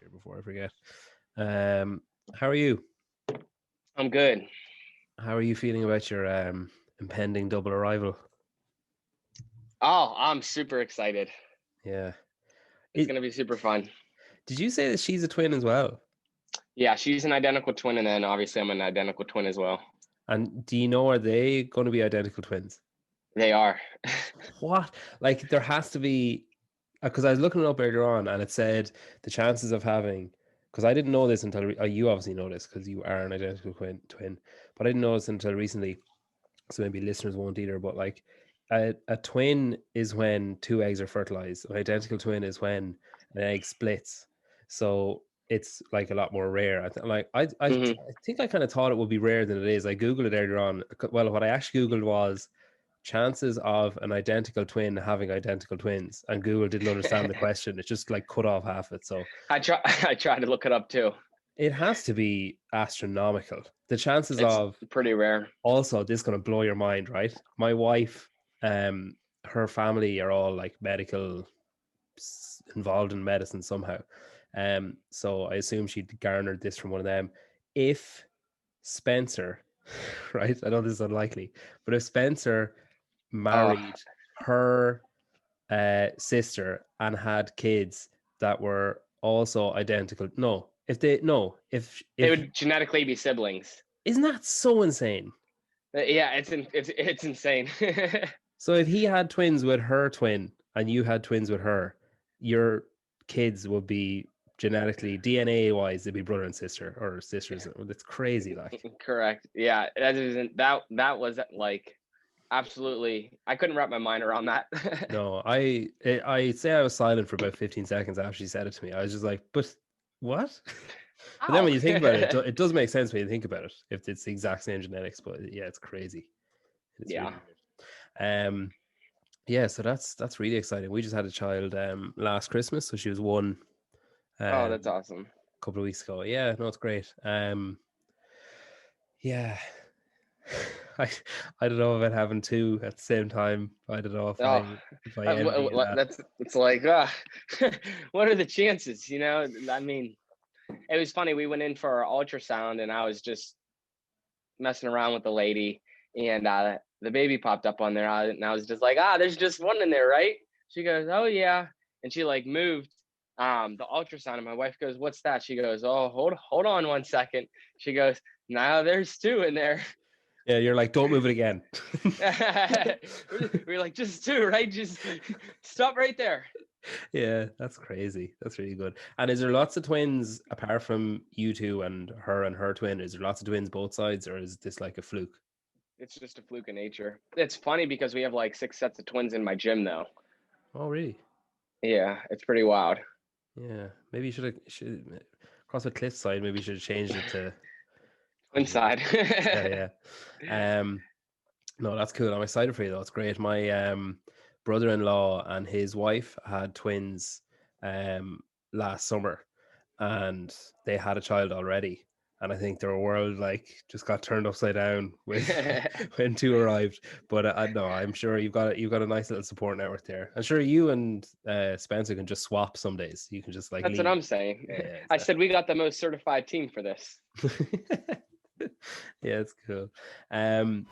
Here before I forget. How are you? I'm good. How are you feeling about your impending double arrival? Oh, I'm super excited. Yeah. It's It, gonna be super fun. did you say that she's a twin as well? Yeah, she's an identical twin, and then obviously I'm an identical twin as well. And do you know, are they going to be identical twins? They are. What? Like, there has to be, because I was looking it up earlier on and it said the chances of having, because I didn't know this until, you obviously know this because you are an identical twin, but I didn't know this until recently. So maybe listeners won't either, but like a twin is when two eggs are fertilized. An identical twin is when an egg splits. So it's like a lot more rare. I Hmm. think I kind of thought it would be rarer than it is. I googled it earlier on. Well, what I actually googled was chances of an identical twin having identical twins, and Google didn't understand the question. It just like cut off half it. So I try. I tried to look it up too. it has to be astronomical. The chances It's of, pretty rare. also, this is going to blow your mind, right? My wife, um her family are all like medical, involved in medicine somehow, so I assume she garnered this from one of them. If Spencer, right, I know this is unlikely, but if Spencer Oh, married her sister and had kids that were also identical, no, if they, no, they if would genetically be siblings. isn't that so insane? Yeah, it's insane. So if he had twins with her twin and you had twins with her, your kids would be genetically, DNA wise, they'd be brother and sister or sisters. That's crazy. Like, Correct. Yeah, that isn't that was like absolutely. I couldn't wrap my mind around that. no, I say I was silent for about 15 seconds after she said it to me. I was just like, but what? But then Ow. when you think about it, it does make sense when you think about it. If it's the exact same genetics, but yeah, it's crazy. It's Yeah. really weird. Yeah, so that's really exciting. We just had a child last Christmas, so she was one Oh, that's um awesome. a couple of weeks ago. Yeah, no, it's great. Yeah. I I don't know about having two at the same time. I don't know Oh, if I envy you that. that's it's like, what are the chances? I mean, it was funny. We went in for our ultrasound, and I was just messing around with the lady, and the baby popped up on there, and I was just like, there's just one in there, right? She goes, oh yeah, and she like moved the ultrasound, and my wife goes, what's that? She goes, oh, hold on 1 second. She goes, now there's two in there. Yeah, you're like, don't move it again. We're like, just two, right? Just stop right there. Yeah, that's crazy. That's really good. And is there lots of twins apart from you two and her twin? Is there lots of twins both sides, or is this like a fluke? It's just a fluke of nature. It's funny because we have like 6 sets of twins in my gym, though. Oh, really? Yeah, it's pretty wild. Yeah, maybe you should across a cliffside. Maybe you should have changed it to Inside. yeah, yeah. No, that's cool. I'm excited for you though. It's great. My brother-in-law and his wife had twins um last summer, and they had a child already. And I think their world like just got turned upside down when when two arrived. But I no, I'm sure you've got a nice little support network there. I'm sure you and Spencer can just swap some days. You can just like That's what leave. I'm saying. Yeah, I said we got the most certified team for this. exactly. Yeah, it's cool. Um,